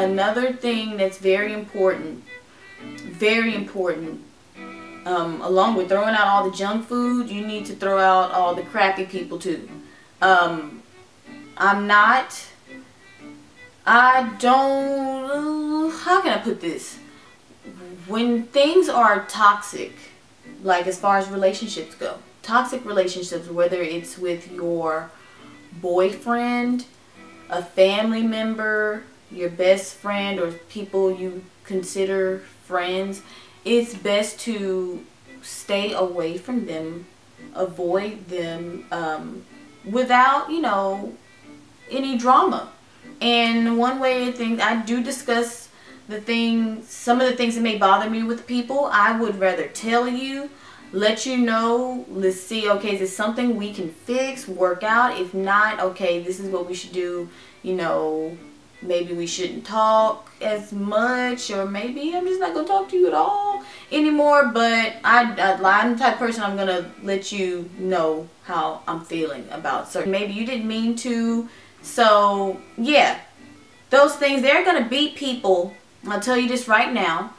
another thing that's very important, along with throwing out all the junk food, you need to throw out all the crappy people too. How can I put this? When things are toxic, like as far as relationships go, toxic relationships, whether it's with your boyfriend, a family member, your best friend, or people you consider friends, it's best to stay away from them, avoid them, without, you know, any drama. And one way I do discuss some of the things that may bother me with people. I would rather tell you, let you know, let's see, okay, is this something we can fix, work out? If not, okay, this is what we should do. You know, maybe we shouldn't talk as much, or maybe I'm just not going to talk to you at all anymore. But I'm the type of person, I'm going to let you know how I'm feeling about certain. Maybe you didn't mean to. So, yeah, those things, they're going to be people, I'll tell you this right now,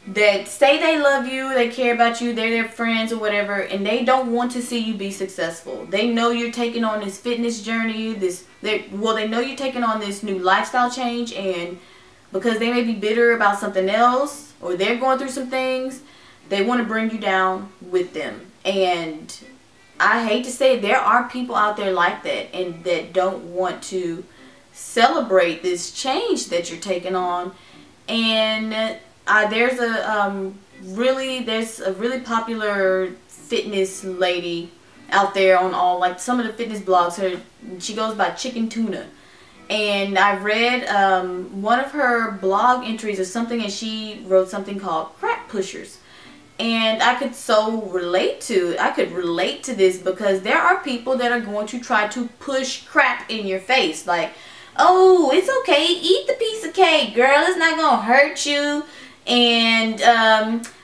that say they love you, they care about you, they're their friends or whatever, and they don't want to see you be successful. They know you're taking on this fitness journey, they know you're taking on this new lifestyle change, and because they may be bitter about something else, or they're going through some things, they want to bring you down with them. And I hate to say it, there are people out there like that, and that don't want to celebrate this change that you're taking on. And there's a really popular fitness lady out there on all, like, some of the fitness blogs. She goes by Chicken Tuna, and I read one of her blog entries or something, and she wrote something called Crap Pushers. And I could relate to this, because there are people that are going to try to push crap in your face, like, oh, it's okay, eat the piece of cake, girl, it's not gonna hurt you, and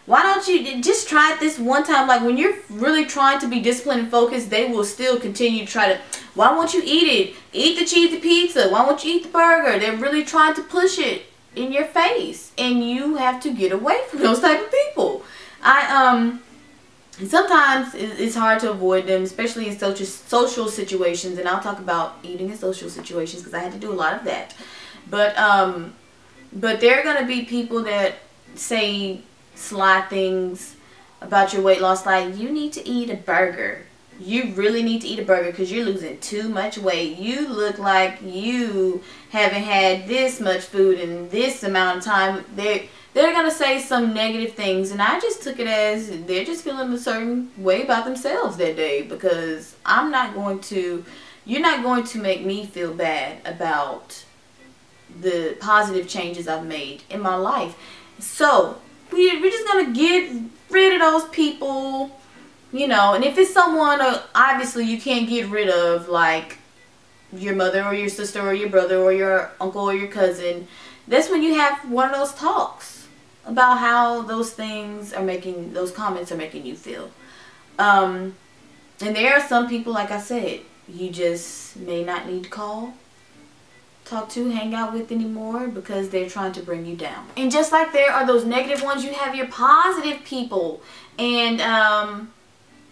why don't you just try it this one time? Like, when you're really trying to be disciplined and focused, they will still continue to try to, why won't you eat it? Eat the cheesy pizza, why won't you eat the burger? They're really trying to push it in your face, and you have to get away from those type of people. Sometimes it's hard to avoid them, especially in social situations, and I'll talk about eating in social situations because I had to do a lot of that. But there are going to be people that say sly things about your weight loss, like, you need to eat a burger. You really need to eat a burger because you're losing too much weight. You look like you haven't had this much food in this amount of time. They're going to say some negative things, and I just took it as they're just feeling a certain way about themselves that day, because you're not going to make me feel bad about the positive changes I've made in my life. So we're just going to get rid of those people, you know. And if it's someone obviously you can't get rid of, like your mother or your sister or your brother or your uncle or your cousin, that's when you have one of those talks about how those comments are making you feel. And there are some people, like I said, you just may not need to call, talk to, hang out with anymore, because they're trying to bring you down. And just like there are those negative ones, you have your positive people, and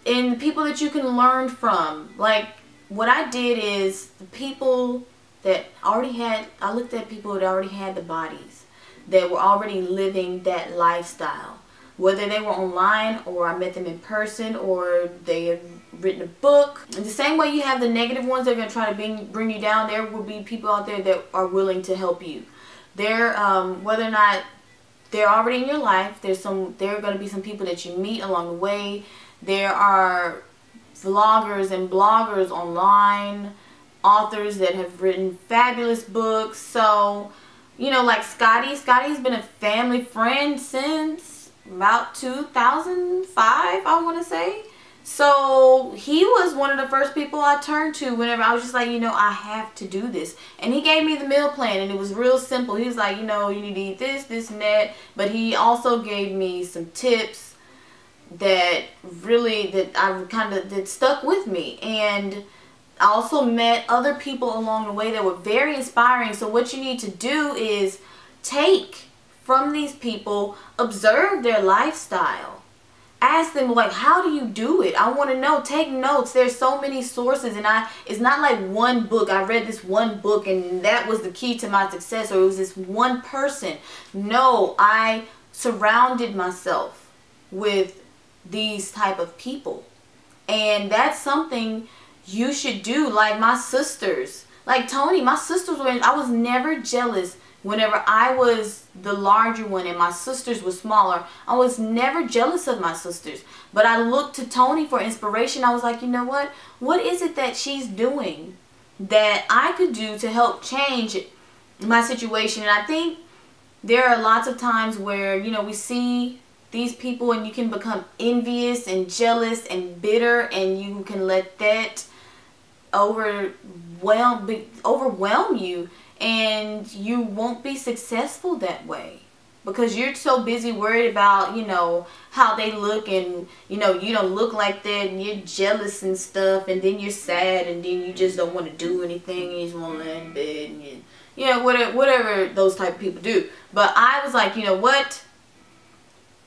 the people that you can learn from. Like, what I did is, the people that I looked at people that already had the bodies, that were already living that lifestyle, whether they were online or I met them in person or they had written a book. And the same way you have the negative ones that are going to try to bring you down, there will be people out there that are willing to help you. Whether or not they're already in your life, there are going to be some people that you meet along the way. There are vloggers and bloggers online, authors that have written fabulous books. So, you know, like Scotty's been a family friend since about 2005, I want to say. So he was one of the first people I turned to whenever I was just like, you know, I have to do this. And he gave me the meal plan, and it was real simple. He was like, you know, you need to eat this, this, and that. But he also gave me some tips that stuck with me. And I also met other people along the way that were very inspiring. So what you need to do is take from these people, observe their lifestyle. Ask them, like, how do you do it? I want to know. Take notes. There's so many sources, and it's not like one book. I read this one book and that was the key to my success, or it was this one person. No, I surrounded myself with these type of people. And that's something you should do. Like my sisters, like Tony, my sisters were, I was never jealous. Whenever I was the larger one and my sisters were smaller, I was never jealous of my sisters. But I looked to Tony for inspiration. I was like, you know what? What is it that she's doing that I could do to help change my situation? And I think there are lots of times where, you know, we see these people and you can become envious and jealous and bitter, and you can let that overwhelm you. And you won't be successful that way because you're so busy worried about, you know, how they look, and, you know, you don't look like that, and you're jealous and stuff, and then you're sad, and then you just don't want to do anything, and you just want to lay in bed, and you know, whatever those type of people do. But I was like, you know what?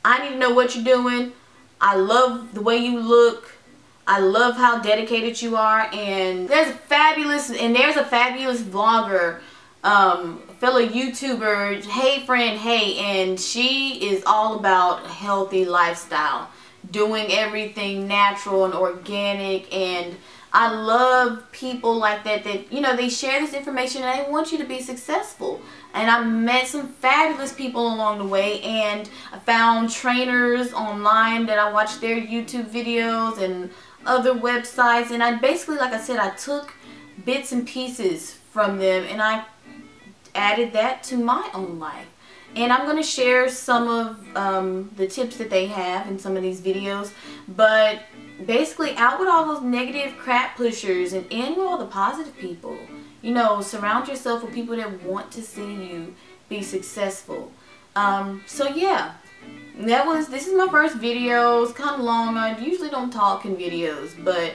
I need to know what you're doing. I love the way you look. I love how dedicated you are. And there's a fabulous vlogger, fellow YouTuber, Hey Friend Hey, and she is all about a healthy lifestyle, doing everything natural and organic. And I love people like that, you know, they share this information and they want you to be successful. And I met some fabulous people along the way, and I found trainers online that I watched their YouTube videos and other websites, and I basically, like I said, I took bits and pieces from them and I added that to my own life. And I'm going to share some of the tips that they have in some of these videos. But basically, out with all those negative crap pushers and in with all the positive people. You know, surround yourself with people that want to see you be successful. So yeah, this is my first video. It's kind of long. I usually don't talk in videos, but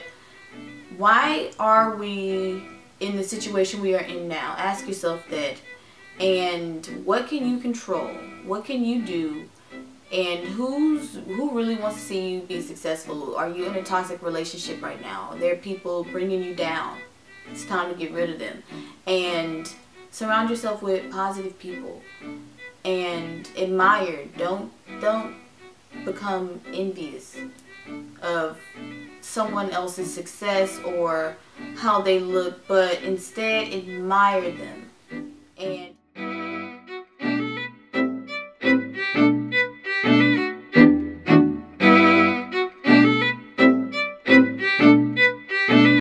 why are we in the situation we are in now? Ask yourself that. And what can you control? What can you do? And who really wants to see you be successful? Are you in a toxic relationship right now? Are there people bringing you down? It's time to get rid of them. And surround yourself with positive people. And admire. Don't become envious of someone else's success or how they look, but instead admire them. And